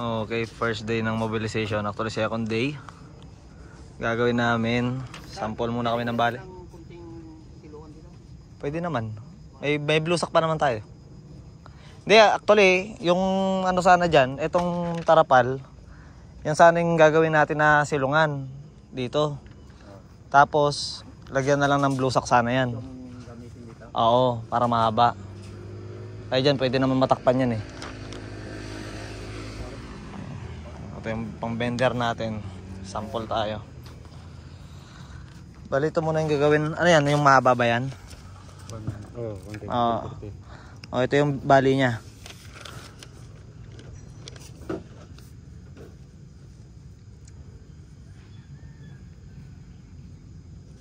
Okay, first day ng mobilization. Actually, second day. Gagawin namin. Sample muna kami ng bali. Pwede naman. May blusak pa naman tayo. Hindi, actually, yung ano sana dyan, itong tarapal, yan sana yung gagawin natin na silungan dito. Tapos, lagyan na lang ng blusak sana yan. Oo, para mahaba. Kaya dyan, pwede naman matakpan yan eh. Ito yung pang-bender natin. Sample tayo. Bali, ito muna yung gagawin. Ano yan? Yung mahaba ba yan? Oo. Ito yung bali niya.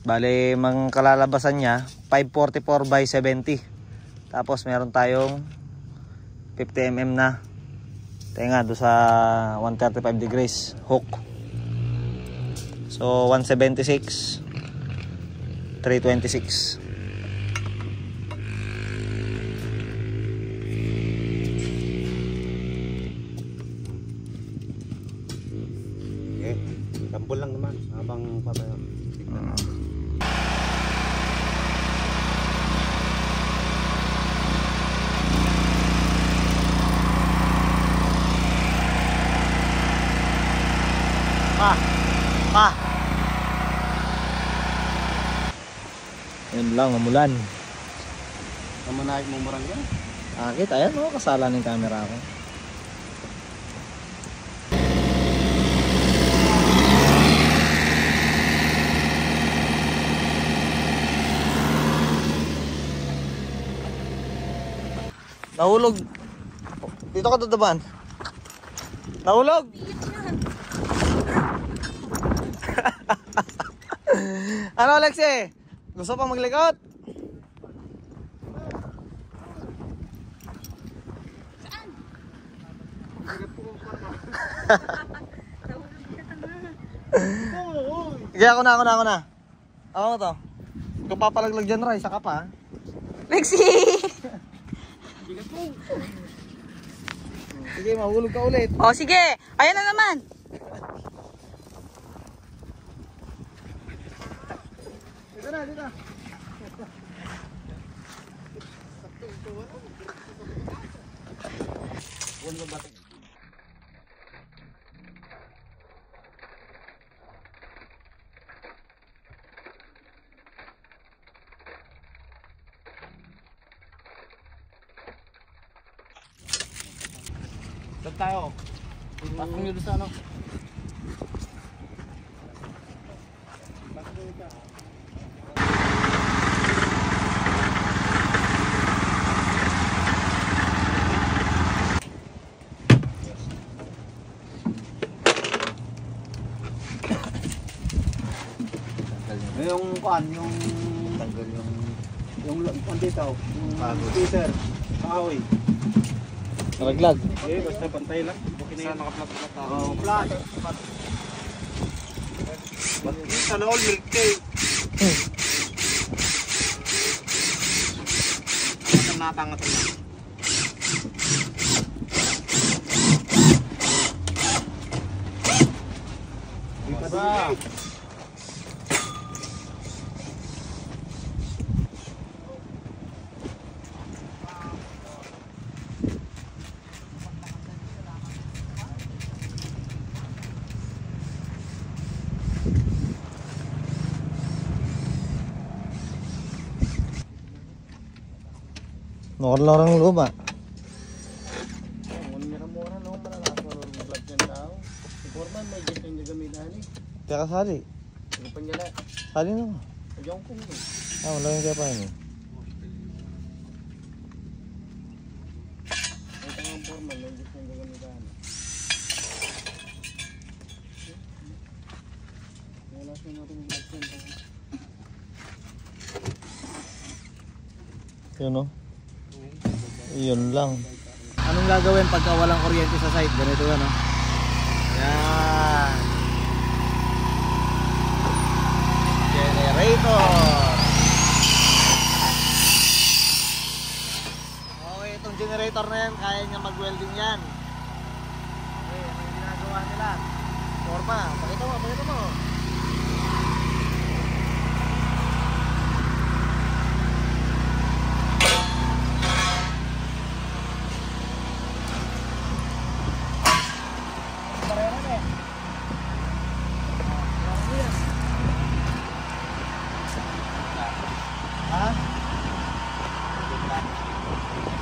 Bali, mang kalalabasan niya, 544 by 70. Tapos, meron tayong 50 mm na. Tenga do sa 135 degrees hook. So 176 326. Okay, sampol lang naman habang papayo. Tignan natin. Yun lang, umulan. Kamanahit mo marang yan? Akit, ayan o, kasala ng camera ko. Nahulog. Dito ka dadabaan. Nahulog. Ano, Alexi? Gusto pang maglikot? Saan? Sige, ako na. Ako na to. Kung papalaglag dyan, Ray, saka pa. Lexi! Sige, mahulog ka ulit. O, sige. Ayan na naman. Dito. Saan tayo? Pasok nyo doon sa ano? Yung kuan, yung tanggal yung dito, yung Peter, kahoy. Nalaglag. Basta pantay lang. Okay na yun. Naka-flat ako. Oo, flat. Sana all milk cake. Natangat lang. Ba. Nakalarang luma. Mura-mura no, malalakas mo ng vlog yan tao. Sigurman may git yung gagamitan eh. Teka, sali. Sige pa niya na. Sali na. Ayaw ko mo. Wala yung kaya pa yun. Ito nga ang formal, may git yung gagamitan. Wala siya natin yung vlog yan tao. Yun o. Yun lang. Anong gagawin pagka walang kuryente sa site? Ganito yan o. Yan. Generator. Okay, itong generator na yan, kaya niya mag-welding yan. Okay, ginagawa nila. Forma, pakita mo, pakita mo. Ha?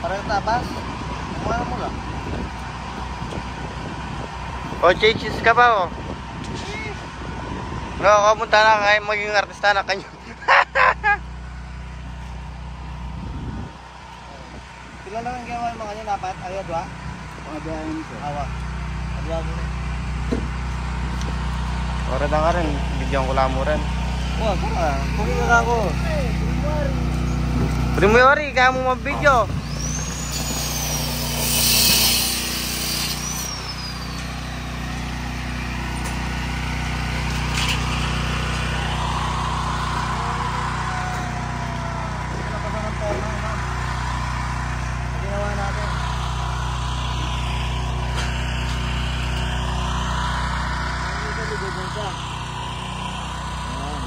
Parang tapas? Ano mo lang? O, changes ka pa, oh. No, kamunta na kayo maging artista na kanyo. Sila lang ang gawa ng mga kanyo, dapat? Ayaw, dua? Mga biyahin ko. Awa. Adwa mo na. Ora na ka rin, bigyan ko lang mo rin. Wah, tara. Kunin na ako. Primary, kaya mo mag-video. Ginawa natin. Ito, ligod mo siya. Ayan.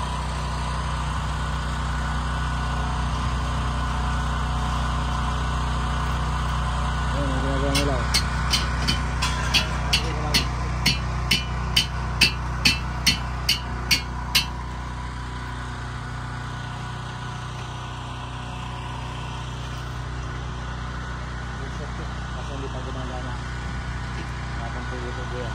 Ayan, ang ginagawa nila. Kasi hindi pa gumagana. Habang tuloy-tuloy yan.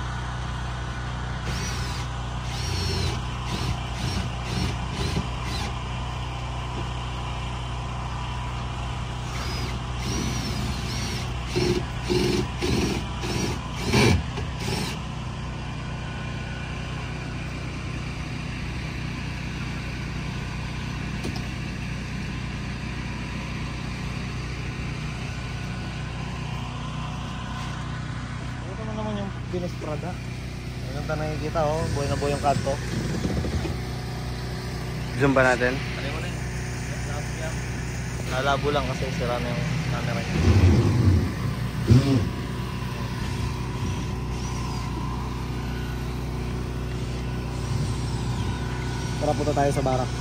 Ito naman yung Venus Prada. Ang ganda nakikita, oh. Buhay na buhay yung kanto. Zoom ba natin? Try mo na yun. Lalabo lang kasi sira na yung camera niya. Tara, punta tayo sa barak.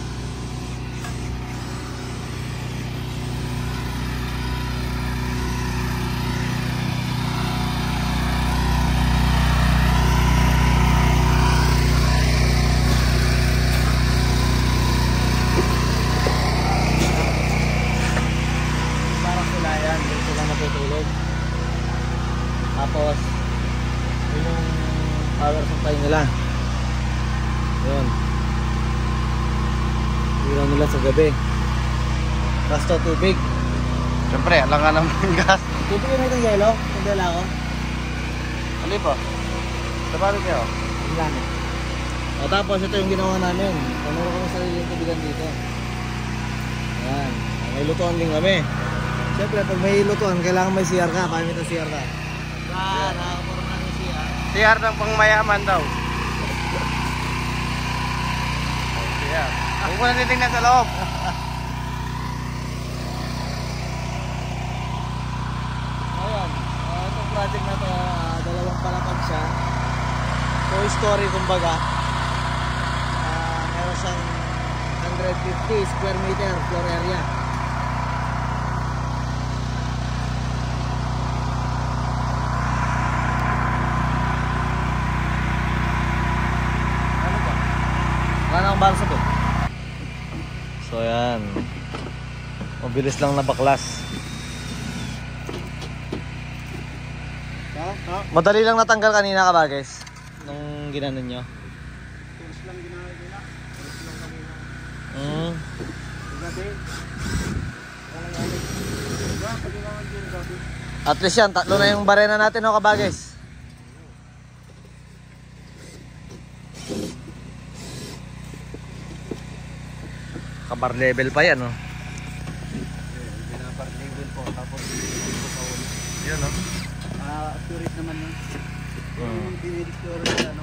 Barak sila yan, dito sila natutulog. Tapos, yun yung power supply nila. Yun. Ilaw nila sa gabi. Tapos to tubig. Siyempre, alam nga naman gas. Tubig na itong yelo. Kundala ako. Ano po? Sa paano kayo? Ilan. O tapos ito yung ginawa namin. Panuro kami sarili yung tubigan dito. Ayan. May lutuan din kami. Siyempre pag may lutuan, kailangan may CR ka. Pamit ang CR ka. Nakakaporma ng CR. CR ng pangmayaman daw. CR. Huwag mo na titignan sa loob. Ayan. Itong project na to, dalawang palapag siya. Toy Story kumbaga. Meron siyang 150 square meter floor area. Ano ba? Wala akong balsa to. So yan. Mabilis lang na baklas. Madali lang natanggal kanina ka ba guys? Nung ginanon nyo. Tools lang ginagawa nila. Tools lang kanina. Gabi. Walang alit. Diba? Pwede naman din gabi. At least yan, tatlo na yung barena natin no kabagis. Kabar level pa yan no. Binabar label po. Tapos ito pa ulit. Yun no. Accurate naman yun. Yung dinidiscover nila, no?